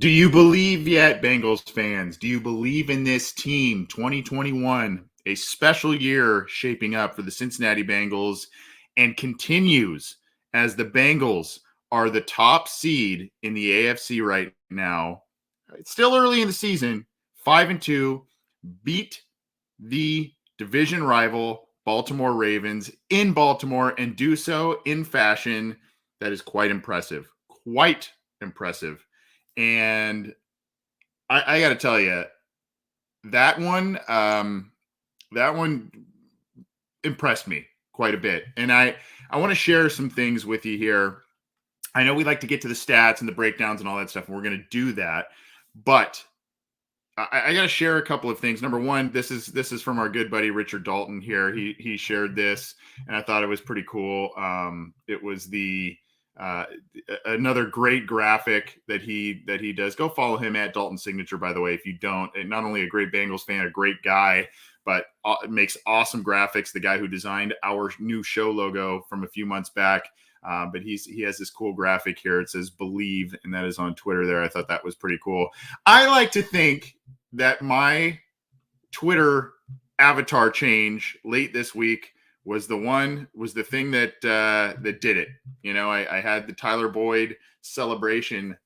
Do you believe yet, Bengals fans? Do you believe in this team? 2021, a special year shaping up for the Cincinnati Bengals, and continues as the Bengals are the top seed in the AFC right now. It's still early in the season, 5-2, beat the division rival Baltimore Ravens in Baltimore and do so in fashion that is quite impressive. Quite impressive. And I got to tell you, that one, that one impressed me quite a bit. And I want to share some things with you here. I know we like to get to the stats and the breakdowns and all that stuff, and we're going to do that. But I got to share a couple of things. Number one, this is from our good buddy Richard Dalton here. He shared this, and I thought it was pretty cool. It was the uh, another great graphic that he does. Go follow him at Dalton Signature, by the way, if you don't. And not only a great Bengals fan, a great guy, but makes awesome graphics. The guy who designed our new show logo from a few months back. But he has this cool graphic here. It says "Believe," and that is on Twitter. There, I thought that was pretty cool. I like to think that my Twitter avatar change late this week was the thing that that did it. You know, I had the Tyler Boyd celebration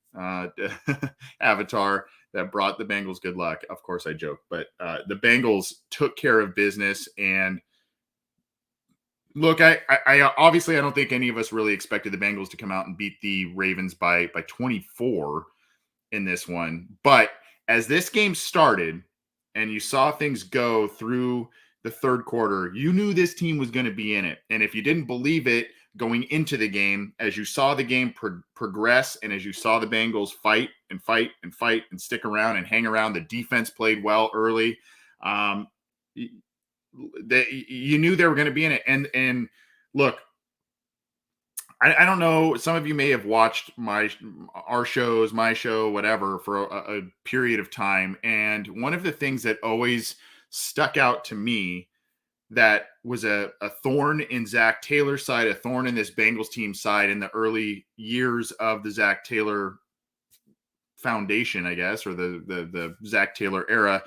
avatar that brought the Bengals good luck. Of course, I joke, but the Bengals took care of business. And look, I obviously I don't think any of us really expected the Bengals to come out and beat the Ravens by 24 in this one. But as this game started and you saw things go through the third quarter, you knew this team was going to be in it. And if you didn't believe it going into the game, as you saw the game progress and as you saw the Bengals fight and fight and fight and stick around and hang around, the defense played well early. You knew they were going to be in it. And look, I don't know. Some of you may have watched our shows, my show, whatever, for a period of time. And one of the things that always stuck out to me that was a thorn in Zach Taylor's side, a thorn in this Bengals team side in the early years of the Zach Taylor foundation, I guess, or the Zach Taylor era,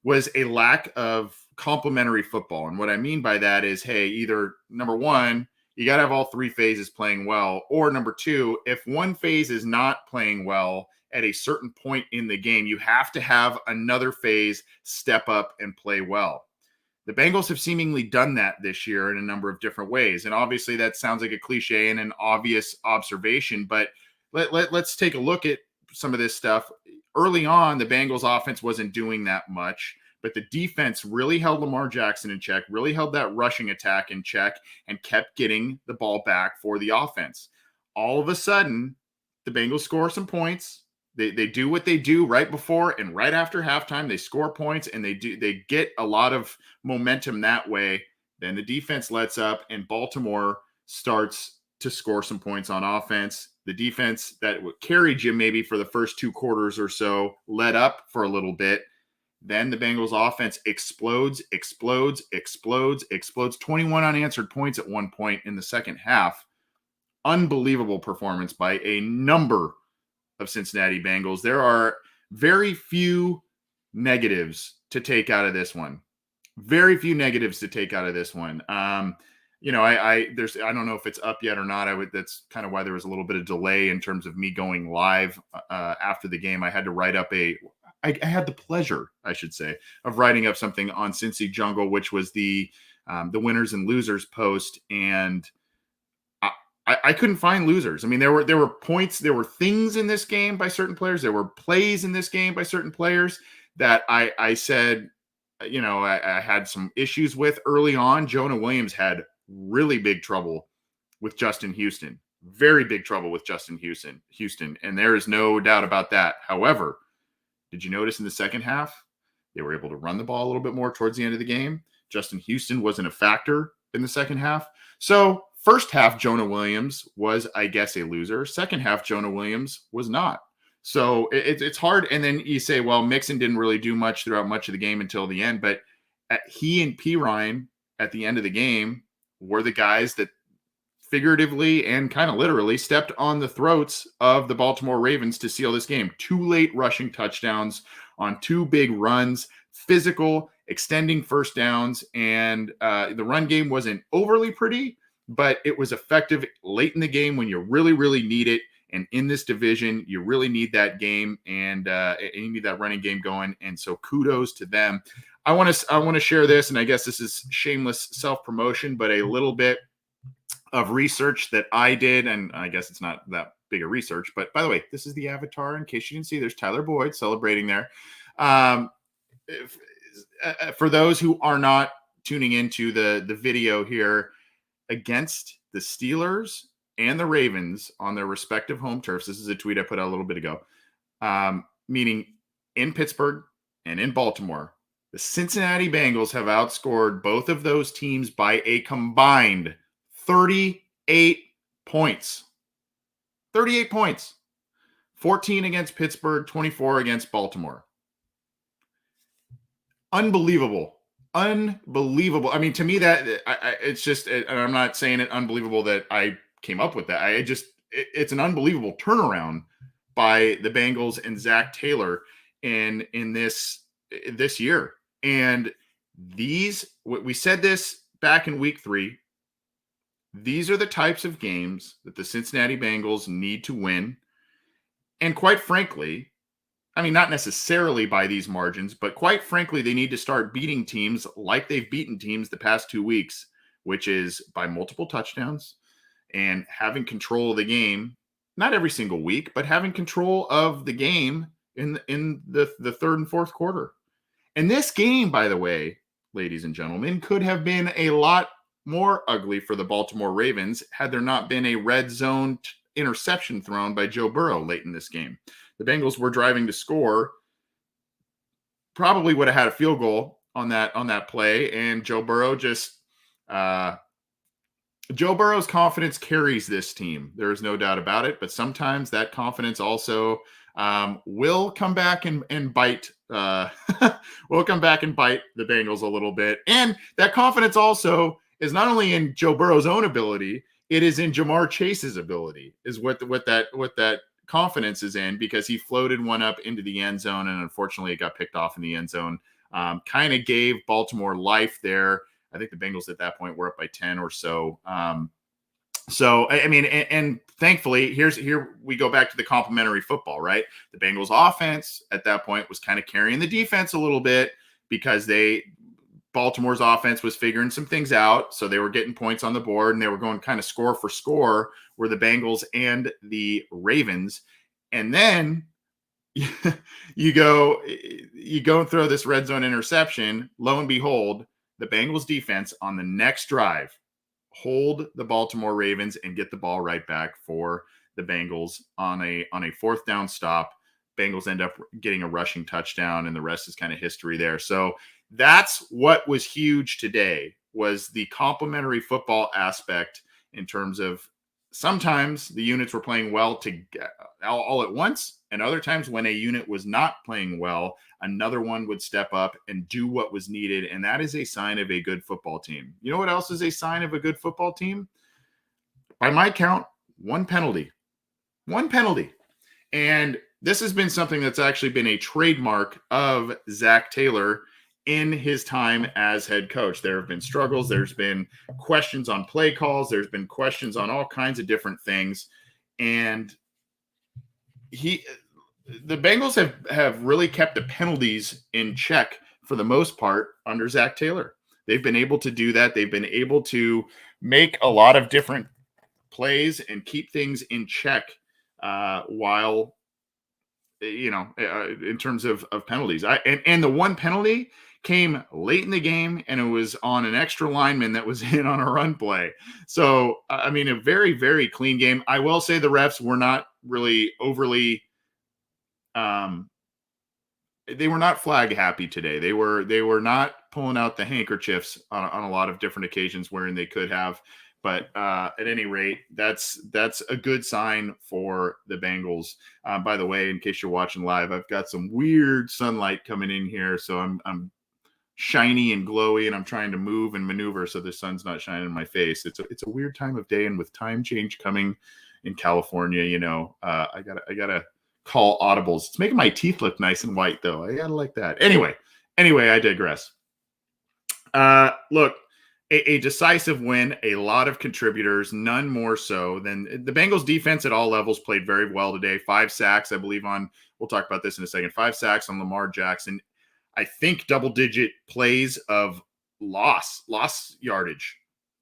was a lack of complementary football. And what I mean by that is, hey, either number one, you got to have all three phases playing well. Or number two, if one phase is not playing well at a certain point in the game, you have to have another phase step up and play well. The Bengals have seemingly done that this year in a number of different ways. And obviously that sounds like a cliche and an obvious observation, but let's take a look at some of this stuff. Early on, the Bengals offense wasn't doing that much, but the defense really held Lamar Jackson in check, really held that rushing attack in check, and kept getting the ball back for the offense. All of a sudden, the Bengals score some points. They do what they do right before and right after halftime. They score points, and they get a lot of momentum that way. Then the defense lets up, and Baltimore starts to score some points on offense. The defense that carried you maybe for the first two quarters or so let up for a little bit. Then the Bengals offense explodes. 21 unanswered points at one point in the second half. Unbelievable performance by a number of Cincinnati Bengals. There are very few negatives to take out of this one. Very few negatives to take out of this one. You know, I don't know if it's up yet or not. That's kind of why there was a little bit of delay in terms of me going live after the game. I had to write up I had the pleasure, I should say, of writing up something on Cincy Jungle, which was the winners and losers post, and I couldn't find losers. I mean, there were points, there were things in this game by certain players, there were plays in this game by certain players that I said, you know, I had some issues with early on. Jonah Williams had really big trouble with Justin Houston, very big trouble with Justin Houston, and there is no doubt about that. However, did you notice in the second half, they were able to run the ball a little bit more towards the end of the game? Justin Houston wasn't a factor in the second half. So first half, Jonah Williams was, I guess, a loser. Second half, Jonah Williams was not. So it's hard. And then you say, well, Mixon didn't really do much throughout much of the game until the end. But he and P. Ryan at the end of the game were the guys that figuratively and kind of literally stepped on the throats of the Baltimore Ravens to seal this game. 2 late rushing touchdowns on 2 big runs, physical, extending first downs, and the run game wasn't overly pretty, but it was effective late in the game when you really, really need it. And in this division, you really need that game, and you need that running game going. And so, kudos to them. I want to share this, and I guess this is shameless self-promotion, but a little bit of research that I did, and I guess it's not that big a research. But by the way, this is the avatar. In case you didn't see, there's Tyler Boyd celebrating there. For those who are not tuning into the video here, against the Steelers and the Ravens on their respective home turfs. This is a tweet I put out a little bit ago, meaning in Pittsburgh and in Baltimore. The Cincinnati Bengals have outscored both of those teams by a combined 38 points. 38 points. 14 against Pittsburgh, 24 against Baltimore. Unbelievable. Unbelievable. I mean, to me, that it's just, and I'm not saying it unbelievable that I came up with that. It's an unbelievable turnaround by the Bengals and Zach Taylor in this year. And we said this back in week 3. These are the types of games that the Cincinnati Bengals need to win. And quite frankly, I mean, not necessarily by these margins, but quite frankly, they need to start beating teams like they've beaten teams the past 2 weeks, which is by multiple touchdowns and having control of the game, not every single week, but having control of the game in the third and fourth quarter. And this game, by the way, ladies and gentlemen, could have been a lot more ugly for the Baltimore Ravens had there not been a red zone interception thrown by Joe Burrow late in this game. The Bengals were driving to score, probably would have had a field goal on that play, and Joe Burrow Joe Burrow's confidence carries this team. There is no doubt about it, but sometimes that confidence also will come back and bite. Will come back and bite the Bengals a little bit, and that confidence also is not only in Joe Burrow's own ability, it is in Jamar Chase's ability. Is what that confidence is in, because he floated one up into the end zone, and unfortunately it got picked off in the end zone. Kind of gave Baltimore life there. I think the Bengals at that point were up by 10 or so. So I mean, and thankfully, here we go back to the complementary football, right? The Bengals offense at that point was kind of carrying the defense a little bit, because Baltimore's offense was figuring some things out. So they were getting points on the board, and they were going kind of score for score, were the Bengals and the Ravens. And then you go and throw this red zone interception. Lo and behold, the Bengals defense on the next drive hold the Baltimore Ravens and get the ball right back for the Bengals on a fourth down stop. Bengals end up getting a rushing touchdown, and the rest is kind of history there. So that's what was huge today, was the complementary football aspect, in terms of sometimes the units were playing well all at once, and other times when a unit was not playing well, another one would step up and do what was needed. And that is a sign of a good football team. You know what else is a sign of a good football team? By my count, one penalty. One penalty. And this has been something that's actually been a trademark of Zach Taylor in his time as head coach. There have been struggles. There's been questions on play calls. There's been questions on all kinds of different things. And the Bengals have really kept the penalties in check for the most part under Zach Taylor. They've been able to do that. They've been able to make a lot of different plays and keep things in check while, in terms of penalties. And the one penalty came late in the game, and it was on an extra lineman that was in on a run play. So, I mean, a very, very clean game. I will say the refs were not really overly they were not flag happy today. They were not pulling out the handkerchiefs on a lot of different occasions wherein they could have. But at any rate, that's a good sign for the Bengals. By the way, in case you're watching live, I've got some weird sunlight coming in here, so I'm shiny and glowy, and I'm trying to move and maneuver so the sun's not shining in my face. It's a weird time of day, and with time change coming in California, I gotta call audibles. It's making my teeth look nice and white, though. I gotta like that. Anyway, I digress. Look, a decisive win, a lot of contributors, none more so than the Bengals defense at all levels played very well today. 5 sacks, I believe, we'll talk about this in a second. 5 sacks on Lamar Jackson. I think double-digit plays of loss yardage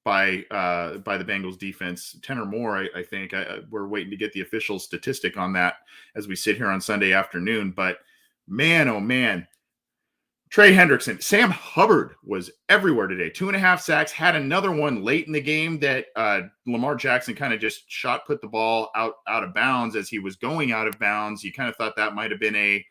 by the Bengals defense, 10 or more. I think we're waiting to get the official statistic on that as we sit here on Sunday afternoon. But man, oh man, Trey Hendrickson, Sam Hubbard was everywhere today. 2.5 sacks, had another one late in the game that Lamar Jackson kind of just put the ball out of bounds as he was going out of bounds. You kind of thought that might have been a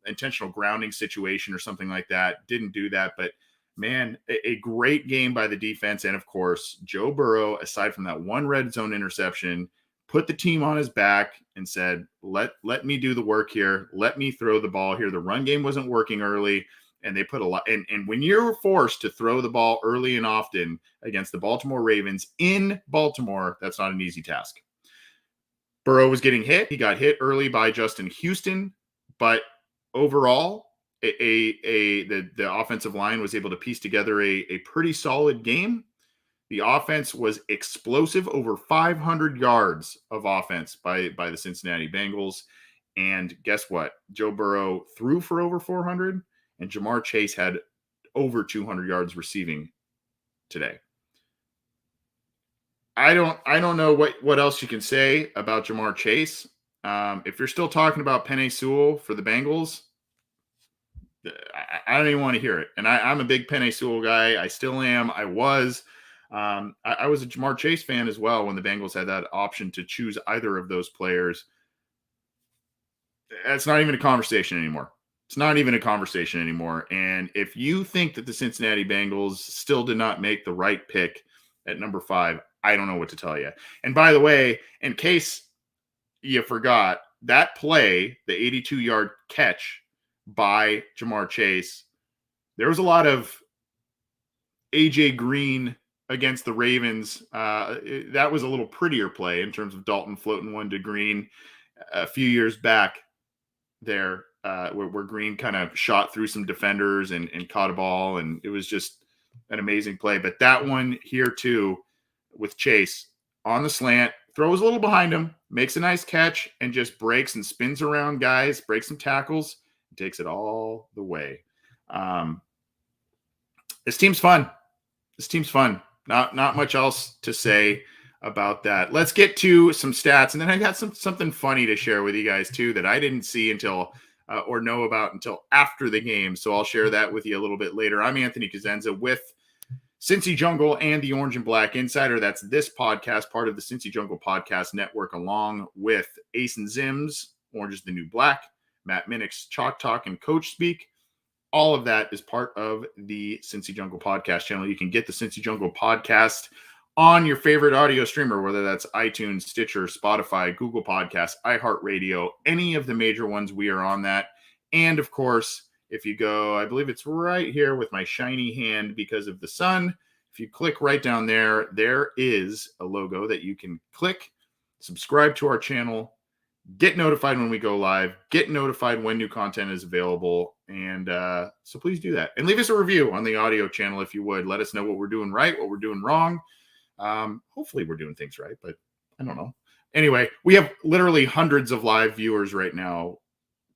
intentional grounding situation or something like that. Didn't do that, but man, a great game by the defense. And of course, Joe Burrow, aside from that one red zone interception, put the team on his back and said, let me do the work here. Let me throw the ball here. The run game wasn't working early, and they put a lot. And when you're forced to throw the ball early and often against the Baltimore Ravens in Baltimore, that's not an easy task. Burrow was getting hit. He got hit early by Justin Houston, but overall, the offensive line was able to piece together a pretty solid game. The offense was explosive, over 500 yards of offense by the Cincinnati Bengals. And guess what? Joe Burrow threw for over 400, and Jamar Chase had over 200 yards receiving today. I don't know what else you can say about Jamar Chase. If you're still talking about Penei Sewell for the Bengals, I don't even want to hear it. And I'm a big Penei Sewell guy. I still am. I was. I was a Jamar Chase fan as well when the Bengals had that option to choose either of those players. That's not even a conversation anymore. It's not even a conversation anymore. And if you think that the Cincinnati Bengals still did not make the right pick at number 5, I don't know what to tell you. And by the way, in case you forgot, that play, the 82-yard catch by Jamar Chase, there was a lot of AJ Green against the Ravens. That was a little prettier play in terms of Dalton floating one to Green a few years back there, where Green kind of shot through some defenders and caught a ball, and it was just an amazing play. But that one here too, with Chase on the slant, throws a little behind him, makes a nice catch, and just breaks and spins around guys, breaks some tackles, and takes it all the way. This team's fun. Not much else to say about that. Let's get to some stats, and then I got something funny to share with you guys too that I didn't see until or know about until after the game. So I'll share that with you a little bit later. I'm Anthony Cosenza with Cincy Jungle and the Orange and Black Insider. That's this podcast, part of the Cincy Jungle Podcast Network, along with Ace and Zims, Orange is the New Black, Matt Minnick's Chalk Talk and Coach Speak. All of that is part of the Cincy Jungle Podcast channel. You can get the Cincy Jungle Podcast on your favorite audio streamer, whether that's iTunes, Stitcher, Spotify, Google Podcasts, iHeartRadio, any of the major ones. We are on that. And of course, if you go, I believe it's right here with my shiny hand because of the sun. If you click right down there, there is a logo that you can click, subscribe to our channel, get notified when we go live, get notified when new content is available. And so please do that. And leave us a review on the audio channel if you would. Let us know what we're doing right, what we're doing wrong. Hopefully we're doing things right, but I don't know. Anyway, we have literally hundreds of live viewers right now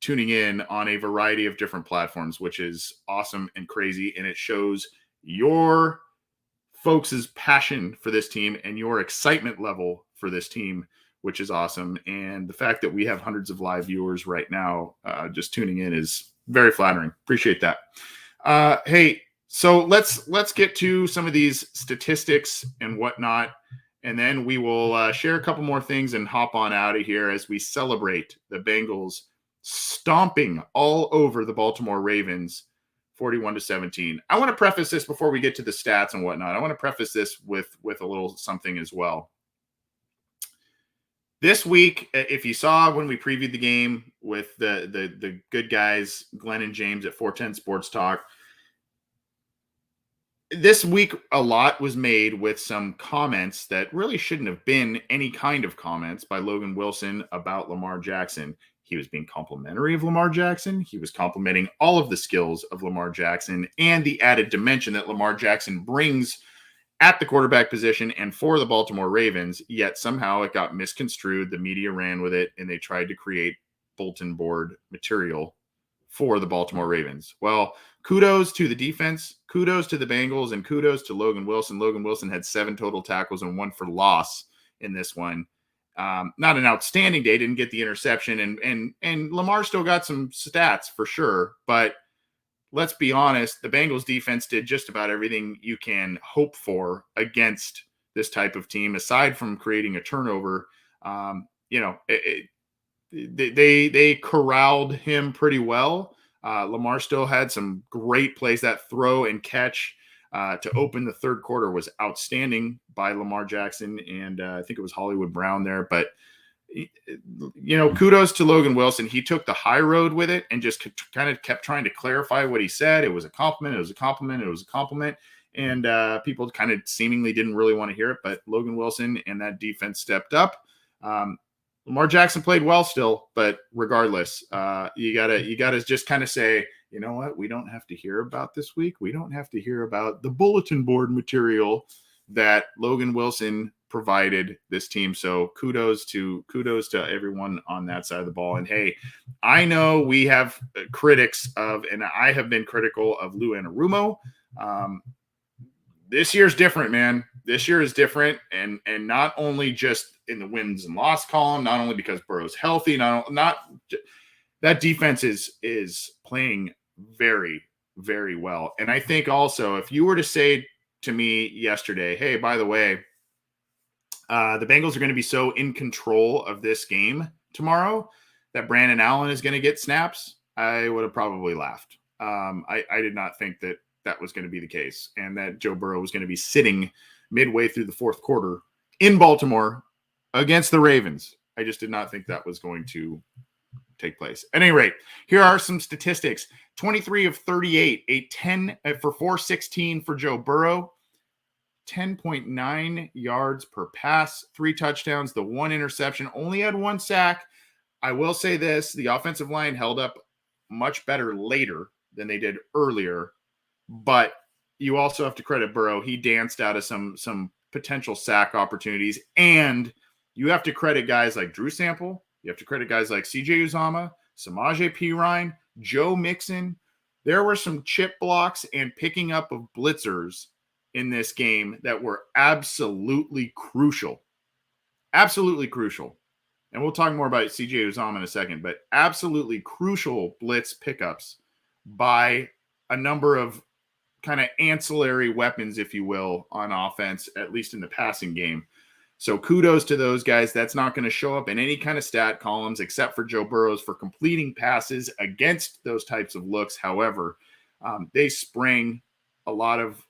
tuning in on a variety of different platforms, which is awesome and crazy. And it shows your folks' passion for this team and your excitement level for this team, which is awesome. And the fact that we have hundreds of live viewers right now just tuning in is very flattering. Appreciate that. Hey, so let's get to some of these statistics and whatnot, and then we will share a couple more things and hop on out of here as we celebrate the Bengals stomping all over the Baltimore Ravens 41-17. I want to preface this before we get to the stats and whatnot. I want to preface this with a little something as well. This week, if you saw when we previewed the game with the good guys, Glenn and James at 410 Sports Talk, this week a lot was made with some comments that really shouldn't have been any kind of comments by Logan Wilson about Lamar Jackson. He was being complimentary of Lamar Jackson. He was complimenting all of the skills of Lamar Jackson and the added dimension that Lamar Jackson brings at the quarterback position and for the Baltimore Ravens, yet somehow it got misconstrued. The media ran with it and they tried to create bulletin board material for the Baltimore Ravens. Well, kudos to the defense, kudos to the Bengals, and kudos to Logan Wilson. Logan Wilson had 7 total tackles and 1 for loss in this one. Not an outstanding day, didn't get the interception, and Lamar still got some stats for sure, but let's be honest, the Bengals defense did just about everything you can hope for against this type of team, aside from creating a turnover. They corralled him pretty well. Lamar still had some great plays. That throw and catch to open the third quarter was outstanding by Lamar Jackson, and I think it was Hollywood Brown there. But kudos to Logan Wilson. He took the high road with it and just kind of kept trying to clarify what he said. It was a compliment. It was a compliment. It was a compliment. And people kind of seemingly didn't really want to hear it, but Logan Wilson and that defense stepped up. Lamar Jackson played well still, but regardless, you gotta just kind of say, you know what? We don't have to hear about this week. We don't have to hear about the bulletin board material that Logan Wilson provided this team. So kudos to everyone on that side of the ball. And hey, I know we have critics of, and I have been critical of Lou Anarumo. This year's different, man. This year is different, and not only just in the wins and loss column, not only because Burrow's healthy, not that defense is playing very, very well. And I think also, if you were to say to me yesterday, hey, by the way, the Bengals are going to be so in control of this game tomorrow that Brandon Allen is going to get snaps, I would have probably laughed. I did not think that was going to be the case, and that Joe Burrow was going to be sitting midway through the fourth quarter in Baltimore against the Ravens. I just did not think that was going to take place. At any rate, here are some statistics. 23 of 38, a 10 for 416 for Joe Burrow, 10.9 yards per pass, 3 touchdowns, the 1 interception, only had 1 sack. I will say this, the offensive line held up much better later than they did earlier, but you also have to credit Burrow. He danced out of some potential sack opportunities, and you have to credit guys like Drew Sample. You have to credit guys like CJ Uzama, Samaje Perine, Joe Mixon. There were some chip blocks and picking up of blitzers in this game that were absolutely crucial. Absolutely crucial. And we'll talk more about CJ Uzama in a second, but absolutely crucial blitz pickups by a number of kind of ancillary weapons, if you will, on offense, at least in the passing game. So kudos to those guys. That's not going to show up in any kind of stat columns except for Joe Burrow's for completing passes against those types of looks. However, they sprang a lot of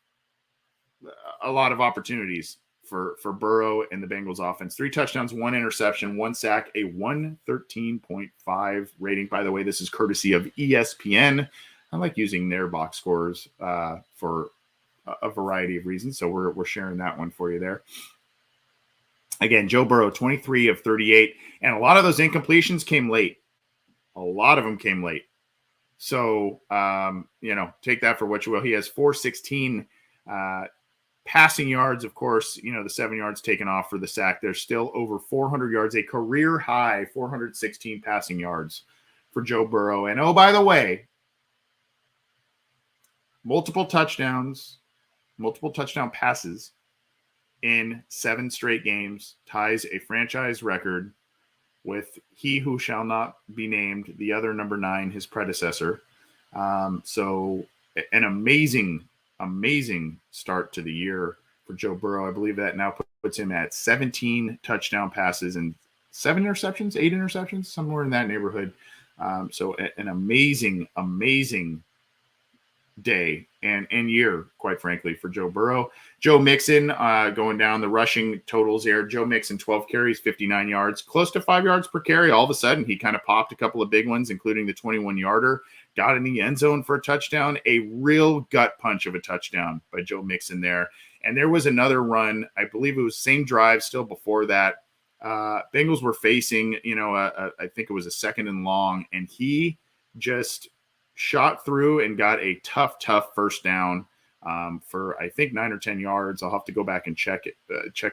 opportunities for Burrow and the Bengals offense. 3 touchdowns, 1 interception, 1 sack, a 113.5 rating. By the way, this is courtesy of ESPN. I like using their box scores for a variety of reasons. So we're sharing that one for you there. Again, Joe Burrow, 23 of 38. And a lot of those incompletions came late. A lot of them came late. So, take that for what you will. He has 416 passing yards. Of course, the 7 yards taken off for the sack. There's still over 400 yards, a career high 416 passing yards for Joe Burrow. And oh, by the way, multiple touchdown passes in 7 straight games, ties a franchise record with he who shall not be named, the other number 9, his predecessor. So an amazing start to the year for Joe Burrow. I believe that now puts him at 17 touchdown passes and 8 interceptions, somewhere in that neighborhood. So an amazing day and year, quite frankly, for Joe Burrow. Joe Mixon going down the rushing totals here. Joe Mixon, 12 carries, 59 yards, close to 5 yards per carry. All of a sudden, he kind of popped a couple of big ones, including the 21-yarder. Got in the end zone for a touchdown. A real gut punch of a touchdown by Joe Mixon there. And there was another run. I believe it was same drive still before that. Bengals were facing, I think it was a 2nd and long, and he just shot through and got a tough first down for I think 9 or 10 yards. I'll have to go back and check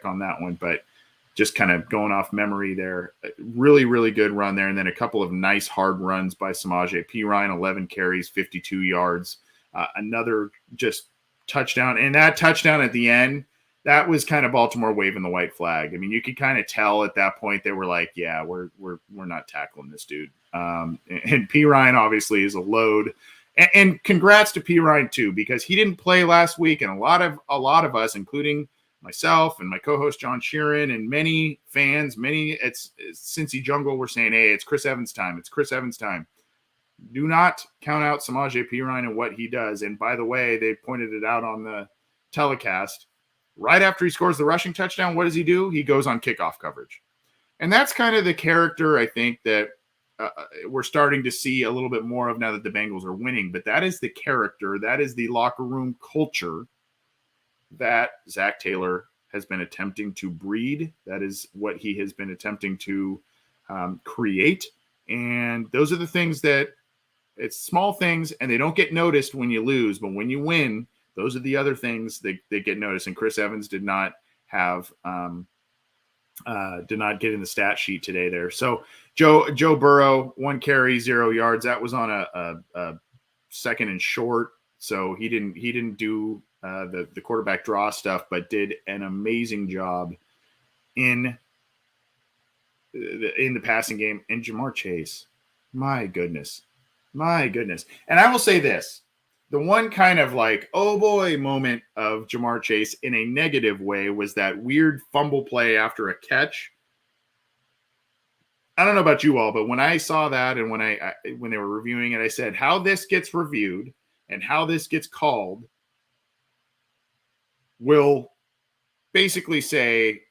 on that one, but just kind of going off memory there. Really, really good run there. And then a couple of nice hard runs by Samaje Perine, 11 carries, 52 yards. Another just touchdown. And that touchdown at the end, that was kind of Baltimore waving the white flag. I mean, you could kind of tell at that point they were like, yeah, we're not tackling this dude. And Perine obviously is a load. And congrats to Perine too, because he didn't play last week, and a lot of us, including myself and my co-host John Sheeran and many fans, it's Cincy Jungle, were saying, hey, it's Chris Evans time. It's Chris Evans time. Do not count out Samaje Perine and what he does. And by the way, they pointed it out on the telecast. Right after he scores the rushing touchdown, what does he do? He goes on kickoff coverage. And that's kind of the character, I think, that we're starting to see a little bit more of now that the Bengals are winning. But that is the character, that is the locker room culture that Zach Taylor has been attempting to breed. That is what he has been attempting to create. And those are the things that, it's small things, and they don't get noticed when you lose. But when you win, those are the other things that get noticed. And Chris Evans did not get in the stat sheet today there. So Joe Burrow, 1 carry, 0 yards. That was on a 2nd and short. So he didn't do the quarterback draw stuff, but did an amazing job in the passing game. And Jamar Chase, my goodness. And I will say this. The one kind of like, oh boy moment of Jamar Chase in a negative way was that weird fumble play after a catch. I don't know about you all, but when I saw that and when they were reviewing it, I said, how this gets reviewed and how this gets called will basically say,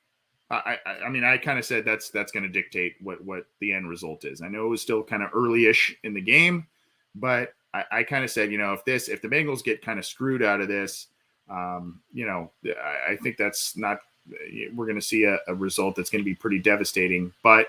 I mean, I kind of said that's going to dictate what the end result is. I know it was still kind of early-ish in the game, but I kind of said, if the Bengals get kind of screwed out of this, I think that's not, we're going to see a result that's going to be pretty devastating. But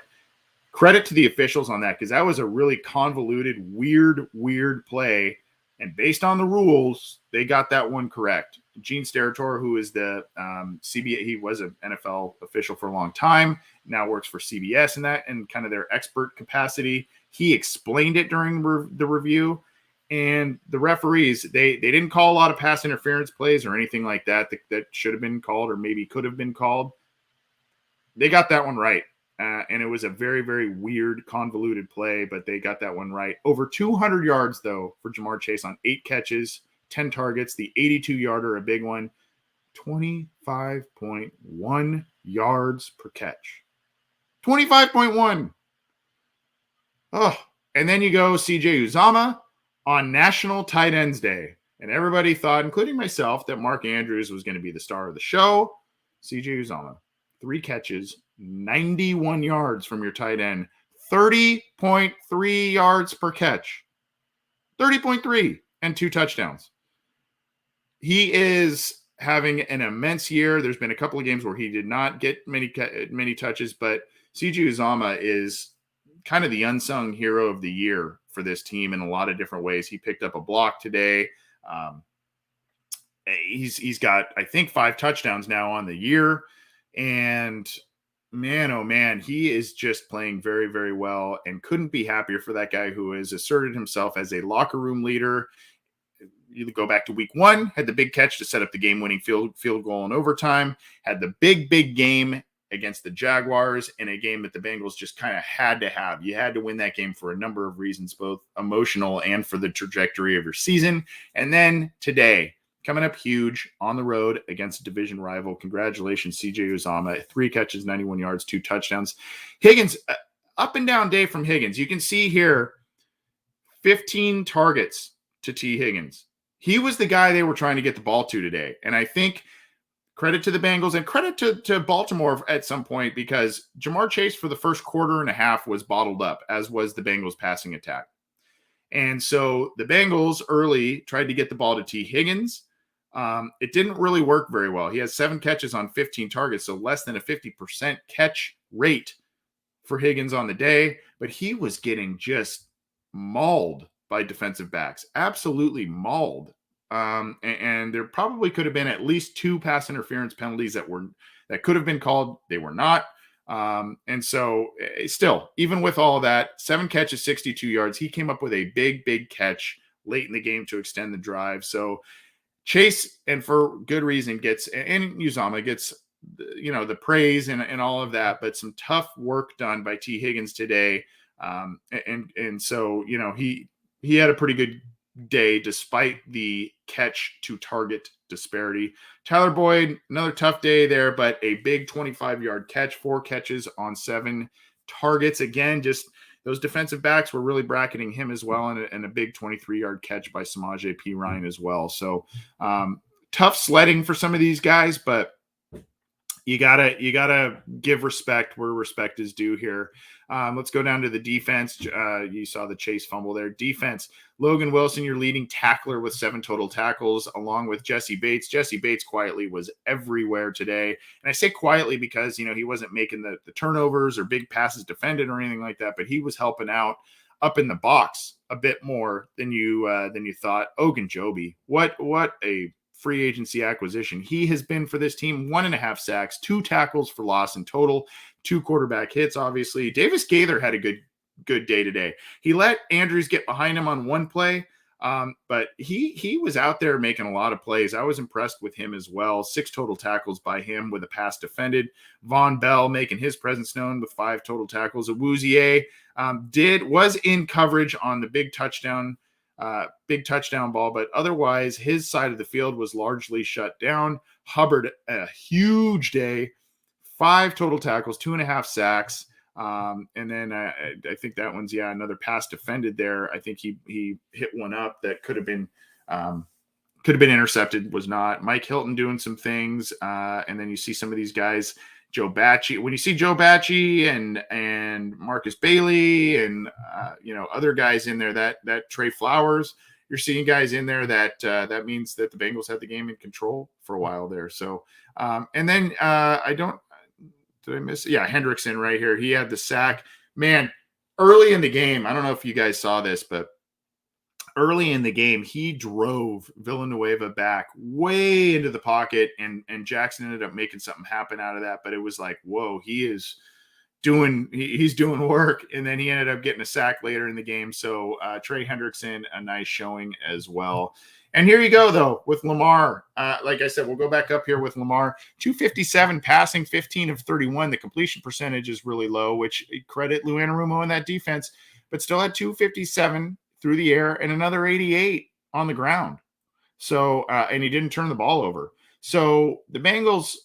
credit to the officials on that, because that was a really convoluted, weird play. And based on the rules, they got that one correct. Gene Steratore, who is the CBS, he was an NFL official for a long time, now works for CBS and kind of their expert capacity. He explained it during the review. And the referees, they didn't call a lot of pass interference plays or anything like that should have been called or maybe could have been called. They got that one right. And it was a very, very weird, convoluted play, but they got that one right. Over 200 yards, though, for Jamar Chase on 8 catches, 10 targets, the 82-yarder, a big one, 25.1 yards per catch. 25.1. Oh, and then you go CJ Uzomah on National Tight Ends Day. And everybody thought, including myself, that Mark Andrews was going to be the star of the show. CJ Uzomah, 3 catches, 91 yards from your tight end, 30.3 yards per catch, 30.3 and 2 touchdowns. He is having an immense year. There's been a couple of games where he did not get many touches, but CJ Uzomah is kind of the unsung hero of the year for this team in a lot of different ways. He picked up a block today. He's got, I think, 5 touchdowns now on the year. And man, oh man, he is just playing very, very well, and couldn't be happier for that guy who has asserted himself as a locker room leader. You go back to week 1, had the big catch to set up the game-winning field goal in overtime, had the big game against the Jaguars in a game that the Bengals just kind of had to have. You had to win that game for a number of reasons, both emotional and for the trajectory of your season. And then today, coming up huge on the road against a division rival. Congratulations, CJ Uzomah. 3 catches, 91 yards, 2 touchdowns. Higgins, up and down day from Higgins. You can see here 15 targets to T. Higgins. He was the guy they were trying to get the ball to today. And I think credit to the Bengals and credit to Baltimore at some point, because Jamar Chase for the first quarter and a half was bottled up, as was the Bengals passing attack. And so the Bengals early tried to get the ball to T. Higgins. It didn't really work very well. He has 7 catches on 15 targets, so less than a 50% catch rate for Higgins on the day. But he was getting just mauled by defensive backs, absolutely mauled. And there probably could have been at least 2 pass interference penalties that could have been called. They were not. And so still, even with all that, 7 catches, 62 yards, he came up with a big catch late in the game to extend the drive. So Chase, and for good reason, and Uzama gets, the praise and all of that, but some tough work done by T. Higgins today. And so, he had a pretty good day despite the catch to target disparity. Tyler Boyd, another tough day there, but a big 25-yard catch, 4 catches on 7 targets. Again, just those defensive backs were really bracketing him as well, and a big 23-yard catch by Samaje Perine as well. So tough sledding for some of these guys, but you gotta give respect where respect is due here. Let's go down to the defense. You saw the Chase fumble there. Defense, Logan Wilson, your leading tackler with 7 total tackles, along with Jesse Bates. Jesse Bates quietly was everywhere today. And I say quietly because, he wasn't making the turnovers or big passes defended or anything like that, but he was helping out up in the box a bit more than you thought. Ogunjobi, what a free agency acquisition he has been for this team. 1.5 sacks, 2 tackles for loss in total, 2 quarterback hits. Obviously, Davis Gaither had a good day today. He let Andrews get behind him on one play, but he was out there making a lot of plays. I was impressed with him as well. 6 total tackles by him with a pass defended. Von Bell making his presence known with 5 total tackles. Awuzie was in coverage on the big touchdown ball, but otherwise his side of the field was largely shut down. Hubbard, a huge day, 5 total tackles, 2.5 sacks. And then I think that one's, another pass defended there. I think he hit one up that could have been intercepted, was not. Mike Hilton doing some things. And then you see some of these guys, Joe Bacci. When you see Joe Bacci and Marcus Bailey and other guys in there, that Trey Flowers, you're seeing guys in there that means that the Bengals had the game in control for a while there. So and then did I miss? Yeah, Hendrickson right here. He had the sack. Man, early in the game, I don't know if you guys saw this, but early in the game, he drove Villanueva back way into the pocket, and Jackson ended up making something happen out of that. But it was like, whoa, he's doing work. And then he ended up getting a sack later in the game. So Trey Hendrickson, a nice showing as well. And here you go, though, with Lamar. Like I said, we'll go back up here with Lamar. 257 passing, 15 of 31. The completion percentage is really low, which credit Lou Anarumo and that defense, but still had 257 through the air and another 88 on the ground. So, and he didn't turn the ball over. So the Bengals,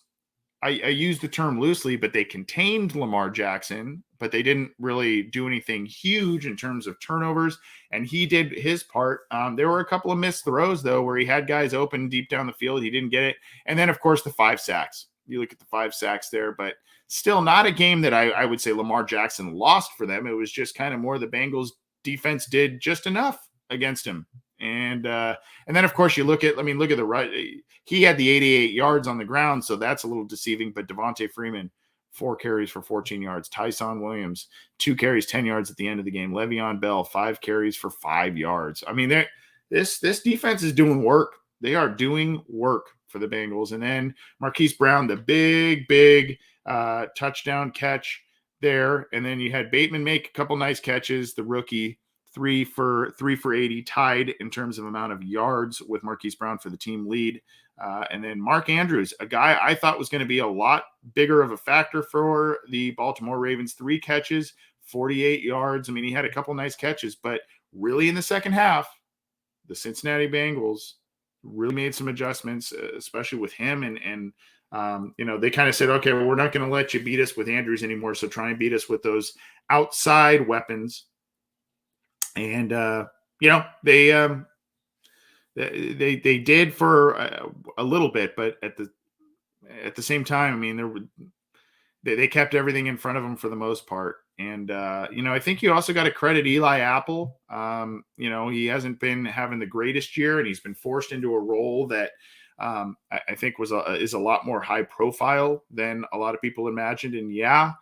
I use the term loosely, but they contained Lamar Jackson, but they didn't really do anything huge in terms of turnovers. And he did his part. There were a couple of missed throws, though, where he had guys open deep down the field. He didn't get it. And then, of course, the 5 sacks. You look at the 5 sacks there, but still not a game that I would say Lamar Jackson lost for them. It was just kind of more the Bengals defense did just enough against him. And then, of course, look at the right. He had the 88 yards on the ground, so that's a little deceiving. But Devontae Freeman, 4 carries for 14 yards. Tyson Williams, 2 carries, 10 yards at the end of the game. Le'Veon Bell, 5 carries for 5 yards. I mean, this defense is doing work. They are doing work for the Bengals. And then Marquise Brown, the big touchdown catch there. And then you had Bateman make a couple nice catches. The rookie, 3 for 80, tied in terms of amount of yards with Marquise Brown for the team lead. And then Mark Andrews, a guy I thought was going to be a lot bigger of a factor for the Baltimore Ravens, 3 catches, 48 yards. I mean, he had a couple nice catches, but really in the second half, the Cincinnati Bengals really made some adjustments, especially with him. And they kind of said, okay, well, we're not going to let you beat us with Andrews anymore. So try and beat us with those outside weapons. And, they They did for a little bit, but at the same time, I mean, they kept everything in front of them for the most part. And I think you also got to credit Eli Apple. He hasn't been having the greatest year, and he's been forced into a role that I think is a lot more high profile than a lot of people imagined. And yeah,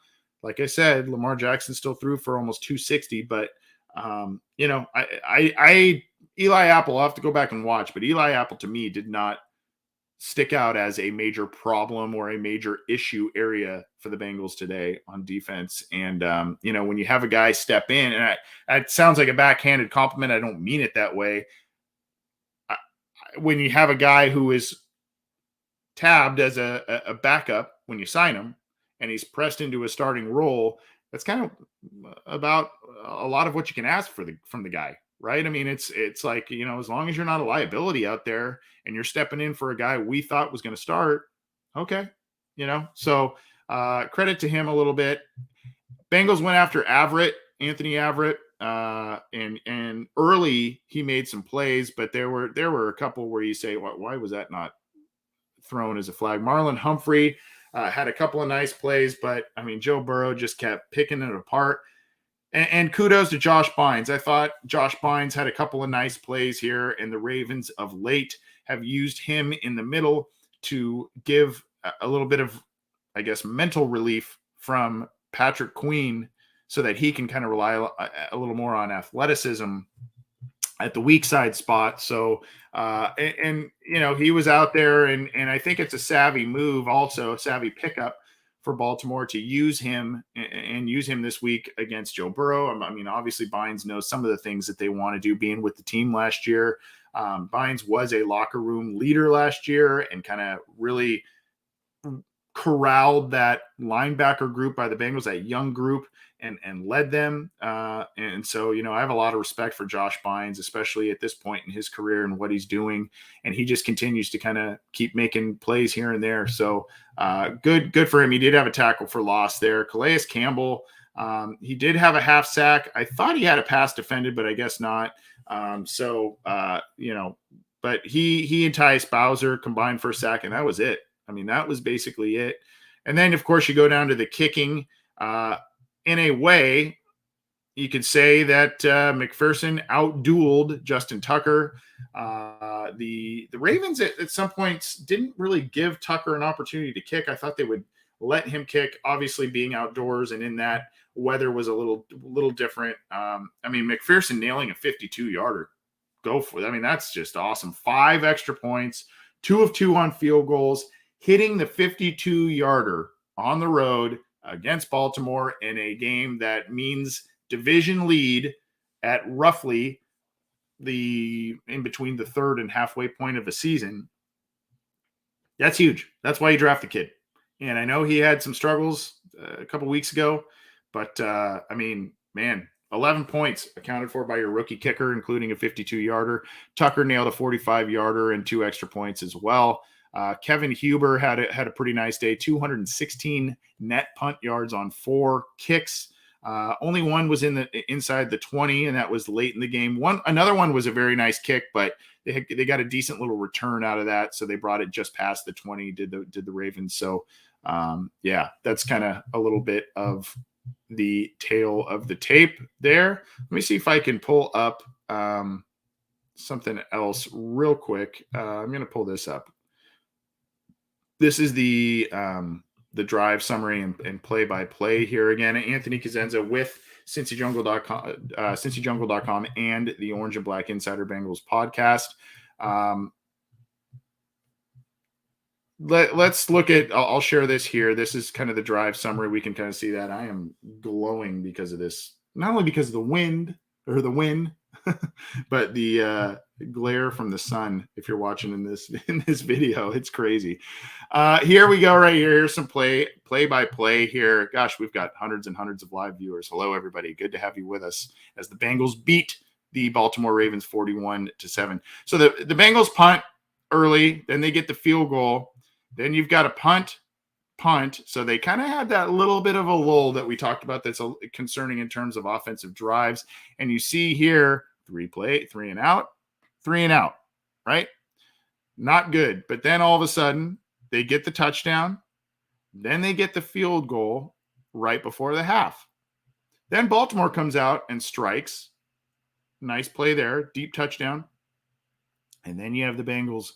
like I said, Lamar Jackson still threw for almost 260, but Eli Apple, I'll have to go back and watch, but Eli Apple to me did not stick out as a major problem or a major issue area for the Bengals today on defense. And, when you have a guy step in, and it sounds like a backhanded compliment, I don't mean it that way. When you have a guy who is tabbed as a backup when you sign him and he's pressed into a starting role, that's kind of about a lot of what you can ask from the guy, right? I mean, it's like, as long as you're not a liability out there and you're stepping in for a guy we thought was going to start, okay, so credit to him a little bit. Bengals went after Anthony Averett, and early he made some plays, but there were a couple where you say, why was that not thrown as a flag? Marlon Humphrey had a couple of nice plays, but I mean, Joe Burrow just kept picking it apart. And kudos to Josh Bynes. I thought Josh Bynes had a couple of nice plays here, and the Ravens of late have used him in the middle to give a little bit of, I guess, mental relief from Patrick Queen so that he can kind of rely a little more on athleticism at the weak side spot. So, he was out there, and I think it's a savvy move, also a savvy pickup for Baltimore to use him this week against Joe Burrow. I mean, obviously Bynes knows some of the things that they want to do being with the team last year. Bynes was a locker room leader last year and kind of really corralled that linebacker group by the Bengals, that young group, and led them. And so, I have a lot of respect for Josh Bynes, especially at this point in his career and what he's doing. And he just continues to kind of keep making plays here and there. So good for him. He did have a tackle for loss there. Calais Campbell, he did have a half sack. I thought he had a pass defended, but I guess not. But he and Tyus Bowser combined for a sack, and that was it. I mean, that was basically it. And then, of course, you go down to the kicking. In a way, you could say that McPherson outdueled Justin Tucker. The Ravens at some points didn't really give Tucker an opportunity to kick. I thought they would let him kick. Obviously, being outdoors and in that weather was a little different. McPherson nailing a 52-yarder. Go for it. I mean, that's just awesome. 5 extra points, 2 of 2 on field goals, hitting the 52-yarder on the road against Baltimore in a game that means division lead at roughly in between the third and halfway point of a season. That's huge. That's why you draft the kid. And I know he had some struggles a couple weeks ago, but 11 points accounted for by your rookie kicker, including a 52-yarder. Tucker nailed a 45-yarder and 2 extra points as well. Kevin Huber had a pretty nice day, 216 net punt yards on 4 kicks. Only one was inside the 20, and that was late in the game. Another one was a very nice kick, but they got a decent little return out of that, so they brought it just past the 20. Did the Ravens? So that's kind of a little bit of the tail of the tape there. Let me see if I can pull up something else real quick. I'm going to pull this up. This is the drive summary and play-by-play here again. Anthony Cosenza with CincyJungle.com and the Orange and Black Insider Bengals podcast. Let's look at. I'll share this here. This is kind of the drive summary. We can kind of see that I am glowing because of this. Not only because of the wind, but the glare from the sun. If you're watching in this video, it's crazy. Here we go. Right here. Here's some play-by-play here. Gosh, we've got hundreds and hundreds of live viewers. Hello, everybody. Good to have you with us as the Bengals beat the Baltimore Ravens 41-7. So the Bengals punt early, then they get the field goal. Then you've got a punt. So they kind of had that little bit of a lull that we talked about that's concerning in terms of offensive drives. And you see here, 3 and out, right? Not good. But then all of a sudden, they get the touchdown. Then they get the field goal right before the half. Then Baltimore comes out and strikes. Nice play there, deep touchdown. And then you have the Bengals.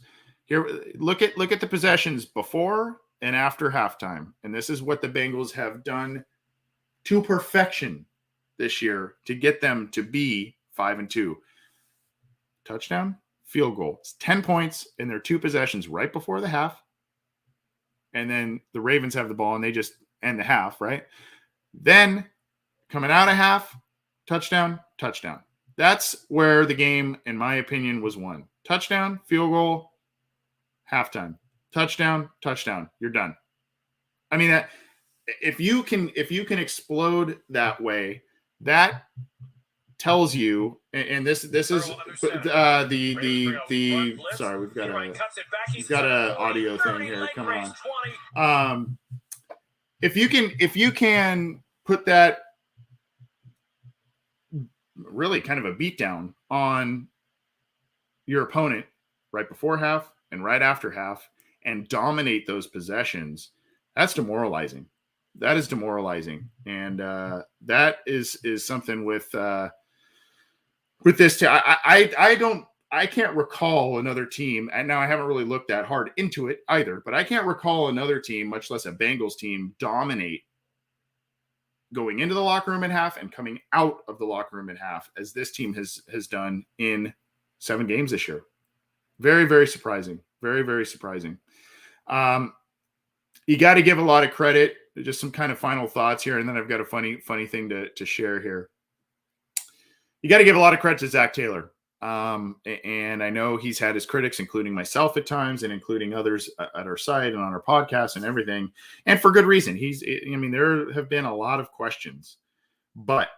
Here, look at the possessions before and after halftime. And this is what the Bengals have done to perfection this year to get them to be 5-2. Touchdown, field goal. It's 10 points in their 2 possessions right before the half. And then the Ravens have the ball and they just end the half, right? Then coming out of half, touchdown, touchdown. That's where the game, in my opinion, was won. Touchdown, field goal, halftime. Touchdown, touchdown. You're done. I mean, that if you can explode that way, that tells you, and this is the sorry, we've got a audio thing here. Come on. If you can put that really kind of a beatdown on your opponent right before half and right after half and dominate those possessions, that's demoralizing. That is demoralizing. And that is something with this team. I can't recall another team, and now I haven't really looked that hard into it either, but I can't recall another team, much less a Bengals team, dominate going into the locker room at half and coming out of the locker room at half as this team has done in 7 games this year. Very, very surprising. Very, very surprising. You got to give a lot of credit. Just some kind of final thoughts here, and then I've got a funny thing to share here. You got to give a lot of credit to Zach Taylor. And I know he's had his critics, including myself at times and including others at our site and on our podcast and everything. And for good reason. There have been a lot of questions, but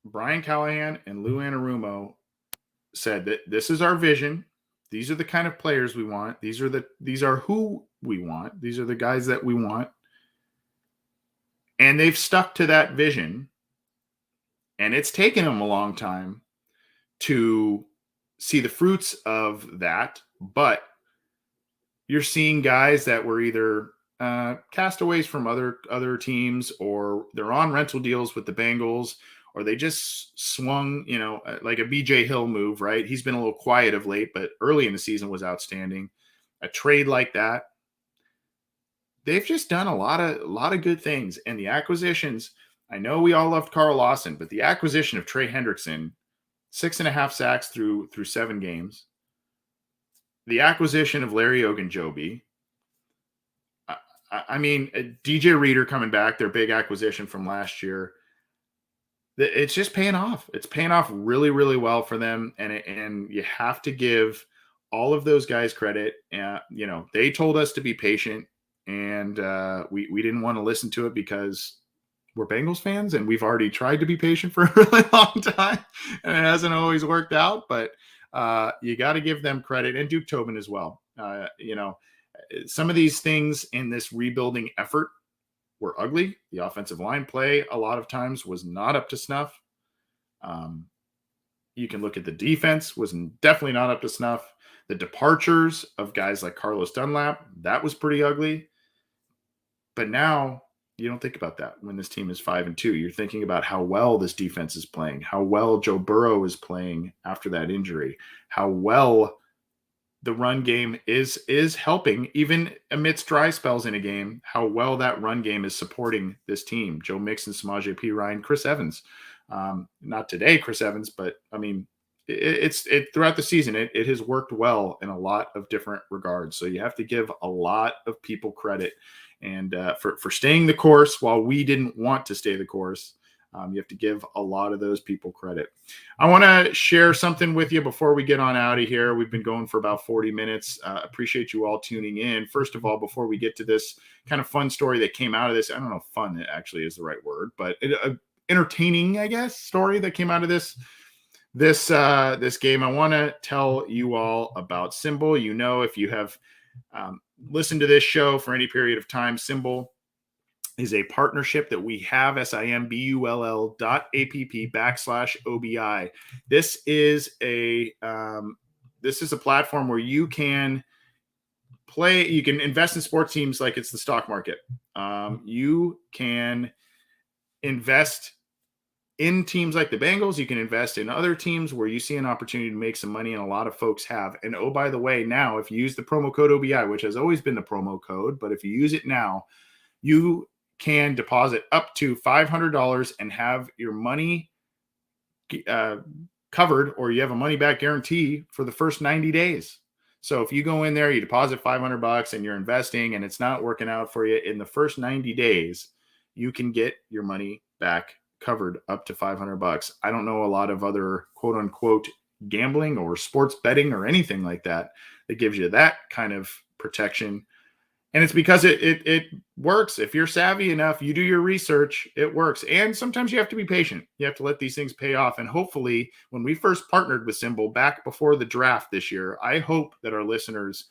Brian Callahan and Lou Anarumo said that this is our vision. These are the kind of players we want. These are who we want. These are the guys that we want. And they've stuck to that vision. And it's taken them a long time to see the fruits of that. But you're seeing guys that were either castaways from other teams, or they're on rental deals with the Bengals, or they just swung, like a BJ Hill move, right? He's been a little quiet of late, but early in the season was outstanding. A trade like that. They've just done a lot of good things. And the acquisitions, I know we all loved Carl Lawson, but the acquisition of Trey Hendrickson, 6.5 sacks through 7 games. The acquisition of Larry Ogunjobi. DJ Reader coming back, their big acquisition from last year. It's just paying off. It's paying off really, really well for them. And you have to give all of those guys credit. They told us to be patient, and we didn't want to listen to it because we're Bengals fans and we've already tried to be patient for a really long time and it hasn't always worked out, but you got to give them credit, and Duke Tobin as well. Some of these things in this rebuilding effort were ugly. The offensive line play a lot of times was not up to snuff. You can look at the defense, was definitely not up to snuff. The departures of guys like Carlos Dunlap, that was pretty ugly. But now you don't think about that when this team is 5-2. You're thinking about how well this defense is playing, how well Joe Burrow is playing after that injury, how well the run game is helping, even amidst dry spells in a game, how well that run game is supporting this team. Joe Mixon, Samaje Perine, Chris Evans. Not today, Chris Evans, but it's throughout the season, it has worked well in a lot of different regards. So you have to give a lot of people credit, and for staying the course while we didn't want to stay the course. You have to give a lot of those people credit. I want to share something with you before we get on out of here. We've been going for about 40 minutes. Appreciate you all tuning in. First of all, before we get to this kind of fun story that came out of this, I don't know if fun actually is the right word, but entertaining, I guess, story that came out of this game. I want to tell you all about Symbol. If you have listened to this show for any period of time, Symbol is a partnership that we have, simbull.app/OBI. This is a platform where you can you can invest in sports teams like it's the stock market. You can invest in teams like the Bengals. You can invest in other teams where you see an opportunity to make some money, and a lot of folks have. And oh, by the way, now if you use the promo code OBI, which has always been the promo code, but if you use it now, you can deposit up to $500 and have your money covered, or you have a money back guarantee for the first 90 days. So if you go in there, you deposit $500 and you're investing and it's not working out for you in the first 90 days, you can get your money back covered up to $500. I don't know a lot of other quote unquote gambling or sports betting or anything like that gives you that kind of protection. And it's because it works. If you're savvy enough, you do your research, it works. And sometimes you have to be patient. You have to let these things pay off. And hopefully, when we first partnered with Symbol back before the draft this year, I hope that our listeners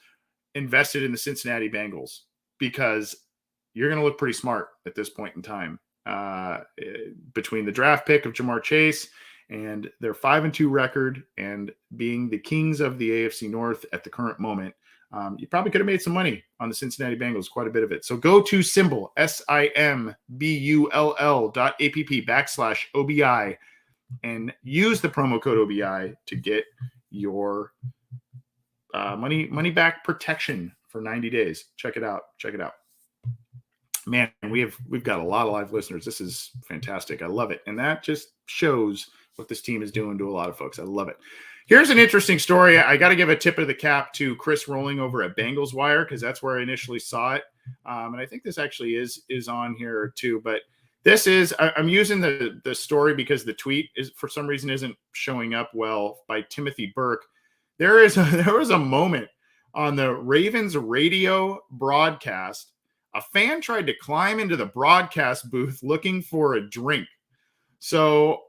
invested in the Cincinnati Bengals, because you're going to look pretty smart at this point in time. Between the draft pick of Jamar Chase and their 5-2 record and being the kings of the AFC North at the current moment, you probably could have made some money on the Cincinnati Bengals, quite a bit of it. So go to Symbol, simbull.app/OBI, and use the promo code OBI to get your money back protection for 90 days. Check it out. Man, we've got a lot of live listeners. This is fantastic. I love it. And that just shows what this team is doing to a lot of folks. I love it. Here's an interesting story. I got to give a tip of the cap to Chris Rolling over at Bengals Wire, because that's where I initially saw it. And I think this actually is on here too. But this is, I'm using the story because the tweet is for some reason isn't showing up well, by Timothy Burke. There was a moment on the Ravens radio broadcast. A fan tried to climb into the broadcast booth looking for a drink. So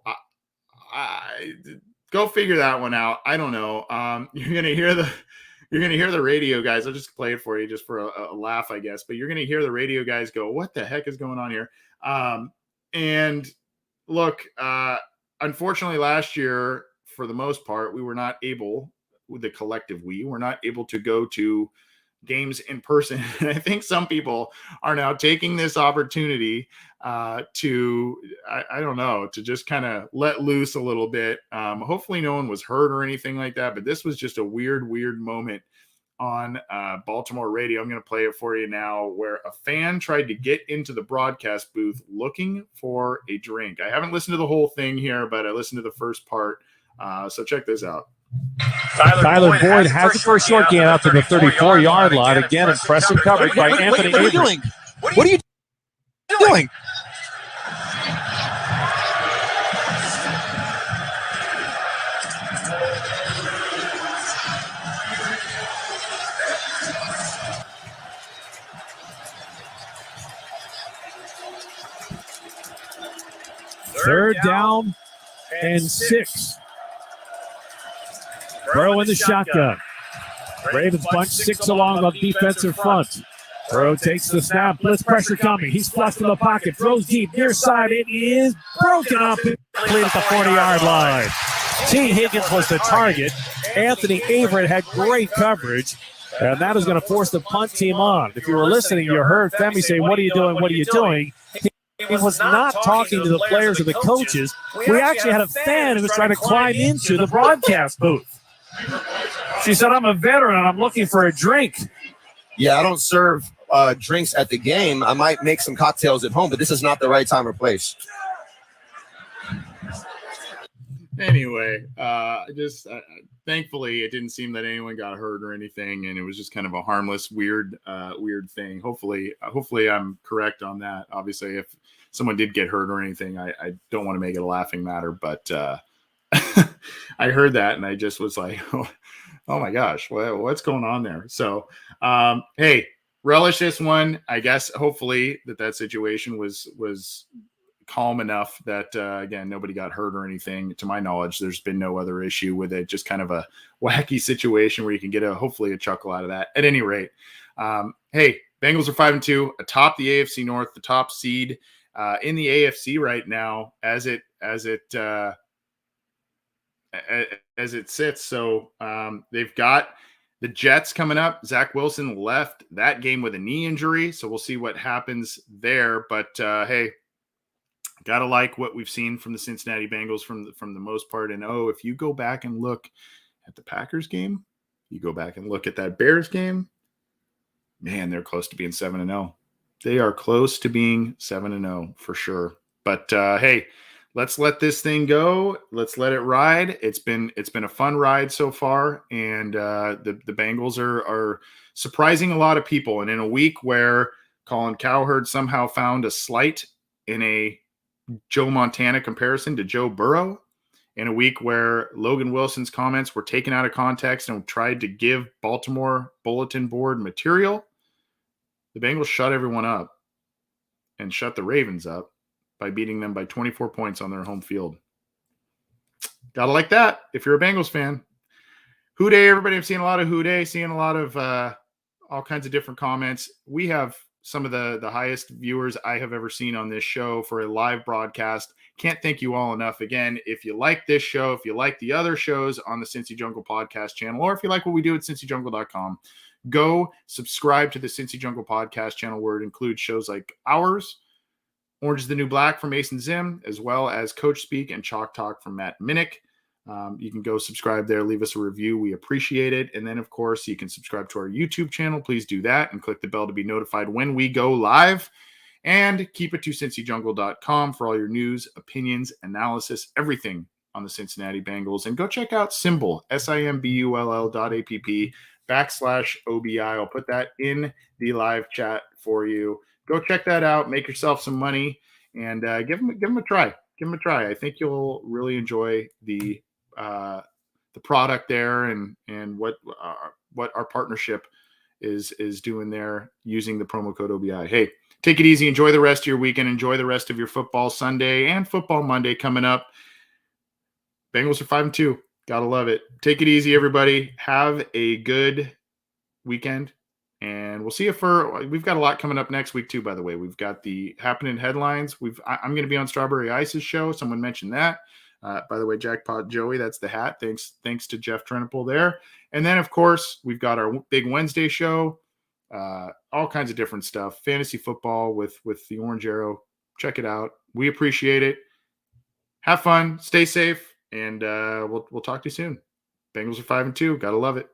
go figure that one out. I don't know. You're gonna hear the radio guys. I'll just play it for you just for a laugh, I guess. But you're gonna hear the radio guys go, "What the heck is going on here?" And look, unfortunately, last year, for the most part, we were not able, with the collective, we were not able to go to games in person. And I think some people are now taking this opportunity to just kind of let loose a little bit. Hopefully no one was hurt or anything like that, but this was just a weird moment on Baltimore radio. I'm going to play it for you now, where a fan tried to get into the broadcast booth looking for a drink. I haven't listened to the whole thing here, but I listened to the first part. So check this out. Tyler Boyd has the first short gain out to the 34-yard line. Again, impressive coverage by Anthony Avery. What are you doing? Third down and 6. Burrow in the shotgun. Ravens bunch 6 along on defensive front. Burrow takes the snap. Blitz pressure coming. He's flushed in the pocket. Throws deep. Near side. It is broken up. Played at the 40-yard line. T. Higgins was the target. Anthony Averett had great coverage. And that is going to force the punt team on. If you were listening, you heard Femi say, "What are you doing? What are you doing?" He was not talking to the players or the coaches. We actually had a fan who was trying to climb into the broadcast booth. She said, "I'm a veteran and I'm looking for a drink." Yeah, I don't serve drinks at the game. I might make some cocktails at home, but this is not the right time or place. Anyway, thankfully it didn't seem that anyone got hurt or anything, and it was just kind of a harmless, weird thing. Hopefully I'm correct on that. Obviously, if someone did get hurt or anything, I don't want to make it a laughing matter, but I heard that and I just was like, oh my gosh, what's going on there? So, hey, relish this one. I guess hopefully that situation was calm enough that, again, nobody got hurt or anything. To my knowledge, there's been no other issue with it. Just kind of a wacky situation where you can get hopefully a chuckle out of that. At any rate, hey, Bengals are 5-2, atop the AFC North, the top seed in the AFC right now as it sits. So they've got the Jets coming up. Zach Wilson left that game with a knee injury, so we'll see what happens there. But hey, gotta like what we've seen from the Cincinnati Bengals from the most part. And if you go back and look at the Packers game, you go back and look at that Bears game, man, they're close to being 7-0. They are close to being 7-0 for sure. But hey, let's let this thing go. Let's let it ride. It's been a fun ride so far, and the Bengals are surprising a lot of people. And in a week where Colin Cowherd somehow found a slight in a Joe Montana comparison to Joe Burrow, in a week where Logan Wilson's comments were taken out of context and tried to give Baltimore bulletin board material, the Bengals shut everyone up and shut the Ravens up by beating them by 24 points on their home field. Gotta like that if you're a Bengals fan. Houday, everybody. I'm seeing a lot of Houday, seeing a lot of all kinds of different comments. We have some of the highest viewers I have ever seen on this show for a live broadcast. Can't thank you all enough. Again, if you like this show, if you like the other shows on the Cincy Jungle podcast channel, or if you like what we do at cincyjungle.com, go subscribe to the Cincy Jungle podcast channel, where it includes shows like ours, Orange is the New Black from Mason Zim, as well as Coach Speak and Chalk Talk from Matt Minnick. You can go subscribe there, leave us a review. We appreciate it. And then, of course, you can subscribe to our YouTube channel. Please do that and click the bell to be notified when we go live. And keep it to cincyjungle.com for all your news, opinions, analysis, everything on the Cincinnati Bengals. And go check out Symbol, SIMBULL.app/OBI. I'll put that in the live chat for you. Go check that out. Make yourself some money and give them a try. Give them a try. I think you'll really enjoy the product there and what our partnership is doing there using the promo code OBI. Hey, take it easy. Enjoy the rest of your weekend. Enjoy the rest of your football Sunday and football Monday coming up. Bengals are 5-2. Gotta love it. Take it easy, everybody. Have a good weekend. And we'll see you we've got a lot coming up next week too, by the way. We've got the happening headlines. I'm going to be on Strawberry Ice's show. Someone mentioned that. By the way, Jackpot Joey, that's the hat. Thanks to Jeff Trenipel there. And then, of course, we've got our big Wednesday show. All kinds of different stuff. Fantasy football with the Orange Arrow. Check it out. We appreciate it. Have fun. Stay safe. And we'll talk to you soon. Bengals are 5-2. Gotta love it.